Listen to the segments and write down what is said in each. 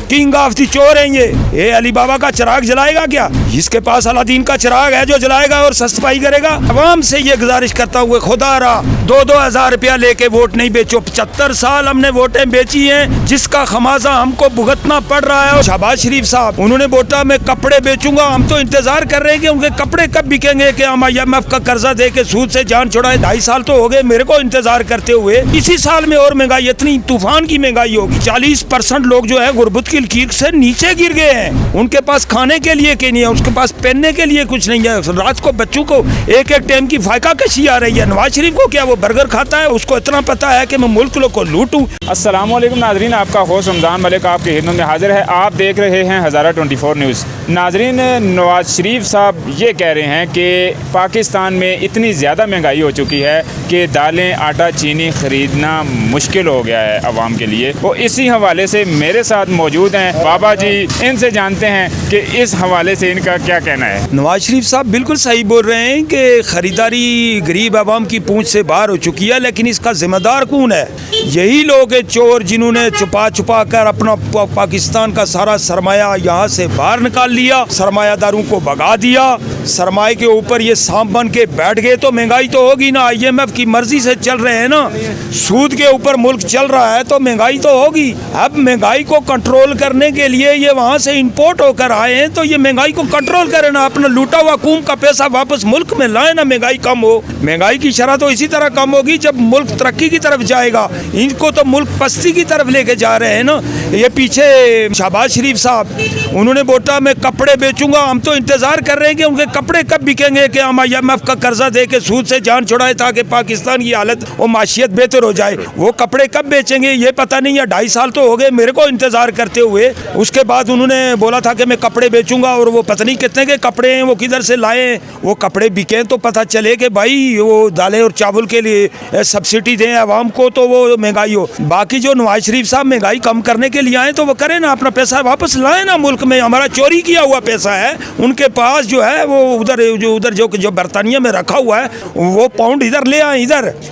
King of the चोर है ये अली बाबा का चिराग जलाएगा क्या? इसके पास अलादीन का चिराग है जो जलाएगा और सस्पाई करेगा। अवाम से ये गुजारिश करता हुए खुदा रहा 2-2 हज़ार रुपया लेके वोट नहीं बेचो। 75 साल हमने वोटें बेची हैं जिसका खमाजा हमको भुगतना पड़ रहा है। और शहबाज शरीफ साहब उन्होंने बोला मैं कपड़े बेचूंगा, हम तो इंतजार कर रहे हैं कि उनके कपड़े कब बिकेंगे कि हम IMF का कर्जा दे के सूद से जान छुड़ाए। 2.5 साल तो हो गए मेरे को इंतजार करते हुए। इसी साल में और महंगाई, इतनी तूफान की महंगाई होगी। 40% लोग जो है गुर्बत की लकीर से नीचे गिर गए हैं। उनके पास खाने के लिए के नहीं है, उसके पास पहनने के लिए कुछ नहीं है। रात को बच्चों को एक टाइम की फायका कशी आ रही है। नवाज शरीफ को क्या वो बर्गर खाता है? उसको इतना पता है कि मैं मुल्क को लूटूं। अस्सलाम वालेकुम नाजरीन, आपका होस्ट रमज़ान मलिक आपकी खिदमत में हाजिर है। आप देख रहे हैं हज़ारा 24 न्यूज़। नाजरीन, नवाज शरीफ साहब ये कह रहे हैं कि पाकिस्तान में इतनी ज़्यादा महंगाई हो चुकी है कि दालें, आटा, चीनी ख़रीदना मुश्किल हो गया है आवाम के लिए। वो इसी हवाले से मेरे साथ मौजूद हैं बाबा जी, इनसे जानते हैं कि इस हवाले से इनका क्या कहना है। नवाज शरीफ साहब बिल्कुल सही बोल रहे हैं कि ख़रीदारी गरीब आवाम की पूंछ से बाहर हो चुकी है, लेकिन इसका जिम्मेदार कौन है? यही लोग हैं चोर जिन्होंने छुपा छुपा कर अपना पाकिस्तान का सारा सरमाया यहाँ से बाहर निकाल लिया, सरमायादारों को भगा दिया, सरमाए के ऊपर ये सांप बन के बैठ गए। तो महंगाई तो होगी ना, IMF की मर्जी से चल रहे हैं ना, सूद के ऊपर मुल्क चल रहा है तो महंगाई तो होगी। अब महंगाई को कंट्रोल करने के लिए ये वहाँ से इंपोर्ट होकर आए हैं, तो ये महंगाई को कंट्रोल करें ना, अपना लूटा हुआ कूम का पैसा वापस मुल्क में लाए ना, महंगाई कम हो। महंगाई की शरह तो इसी तरह कम होगी जब मुल्क तरक्की की तरफ जाएगा। इनको तो मुल्क पस्ती की तरफ लेके जा रहे हैं ना। ये पीछे शहबाज शरीफ साहब उन्होंने बोला मैं कपड़े बेचूंगा, हम तो इंतजार कर रहे हैं कि उनके कपड़े कब बिकेंगे कि हम IMF का कर्जा दे के सूद से जान छुड़ाए ताकि पाकिस्तान की हालत और माशियत बेहतर हो जाए। वो कपड़े कब बेचेंगे ये पता नहीं है। 2.5 साल तो हो गए मेरे को इंतजार करते हुए। उसके बाद उन्होंने बोला था कि मैं कपड़े बेचूंगा, और वो पता नहीं कितने के कपड़े हैं, वो किधर से लाए। वो कपड़े बिके तो पता चले कि भाई वो दालें और चावल के लिए सब्सिडी दें आवाम को तो वो महंगाई हो। बाकी जो नवाज शरीफ साहब महंगाई कम करने के लिए आए तो वो करें ना, अपना पैसा वापस लाए ना। मुल्क में हमारा चोरी किया हुआ पैसा है उनके पास जो है, वो उधर जो बरतानिया में रखा हुआ है वो पाउंड इधर ले आए,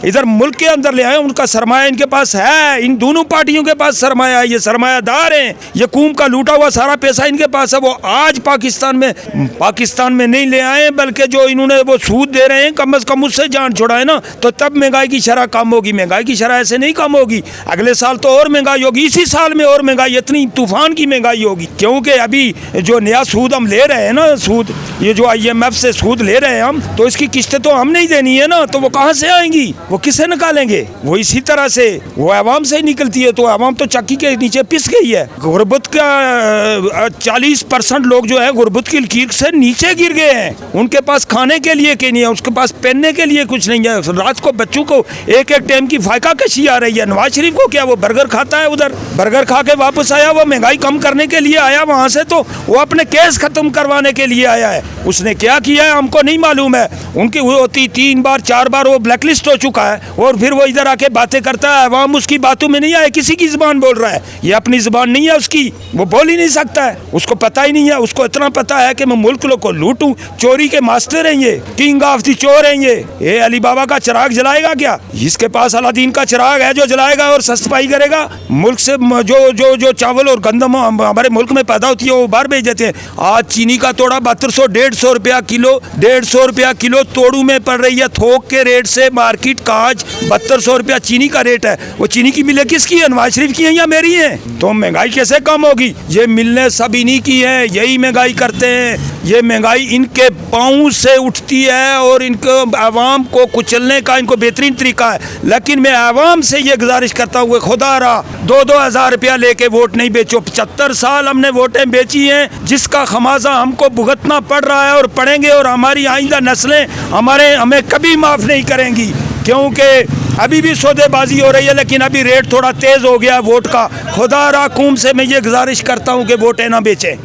इधर मुल्क के अंदर ले आए। उनका सरमाया इनके पास है, इन दोनों पार्टियों के पास सरमाया है, ये सरमायादार हैं। ये कूम का लूटा हुआ सारा पैसा इनके पास है। वो आज पाकिस्तान में नहीं ले आए, बल्कि जो इन्होंने वो सूद दे रहे हैं कम से कम उससे जान छुड़ाए ना, तो तब महंगाई की शरह कम होगी। महंगाई की शरह ऐसे नहीं कम होगी, अगले साल तो और महंगाई होगी। इसी साल में और महंगाई, इतनी तूफान की महंगाई होगी। क्योंकि अभी जो नया सूद हम ले रहे हैं ना, सूद ये जो IMF से सूद ले रहे हैं हम, तो इसकी किस्तें तो हम नहीं देनी है ना, तो वो कहाँ से आएंगी? वो किससे निकालेंगे? वो इसी तरह से वो आवाम से ही निकलती है। तो आवाम तो चक्की के नीचे पिस गई है। गुर्बत का 40% लोग जो है गुर्बत की लकीर से नीचे गिर गए हैं। उनके पास खाने के लिए के नहीं है, उसके पास पहनने के लिए कुछ नहीं है। रात को बच्चों को एक टाइम की फायका कशी आ रही है। नवाज शरीफ को क्या वो बर्गर खाता है? उधर बर्गर खा के वापस आया, वो महंगाई कम करने के लिए आया वहाँ से, तो वो अपने केस खत्म करवाने के लिए आया है। उसने क्या किया है हमको नहीं मालूम है। उनकी वो 3 बार 4 बार वो ब्लैकलिस्ट हो चुका है, और फिर वो इधर आके बातें करता है। अवाम उसकी बातों में नहीं आए, किसी की जुबान बोल रहा है। ये अपनी जुबान नहीं है उसकी, वो बोल ही नहीं सकता है, उसको पता ही नहीं है। उसको इतना पता है कि मैं मुल्क को लूटूं। चोरी के मास्टर हैं ये, किंग ऑफ दी चोर हैं ये अली बाबा का चिराग जलाएगा क्या? इसके पास अलादीन का चिराग है जो जलाएगा और सस्पाई करेगा। मुल्क से जो चावल और गंदम हमारे मुल्क में पैदा होती है वो बाहर भेज देते हैं। आज चीनी का तोड़ा 1200-150 रुपया किलो, 150 रुपया किलो तोड़ू में पड़ रही है। थोक के रेट से मार्केट का आज 7200 रुपया चीनी का रेट है। वो चीनी की मिलें किसकी है? नवाज शरीफ की है या मेरी है? तो महंगाई कैसे कम होगी? ये मिलने सब इन्हीं की है, यही महंगाई करते हैं। ये महंगाई इनके पाँव से उठती है और इनको आवाम को कुचलने का इनको बेहतरीन तरीका है। लेकिन मैं आवाम से ये गुजारिश करता हूँ खुदा रहा 2-2 हज़ार रुपया लेके वोट नहीं बेचो। 75 साल हमने वोटें बेची हैं जिसका खमाजा हमको भुगतना पड़ रहा है और पड़ेंगे, और हमारी आइंदा नस्लें हमें कभी माफ़ नहीं करेंगी। क्योंकि अभी भी सौदेबाजी हो रही है, लेकिन अभी रेट थोड़ा तेज़ हो गया वोट का। खुदा रहा कूम से मैं ये गुजारिश करता हूँ कि वोटें ना बेचें।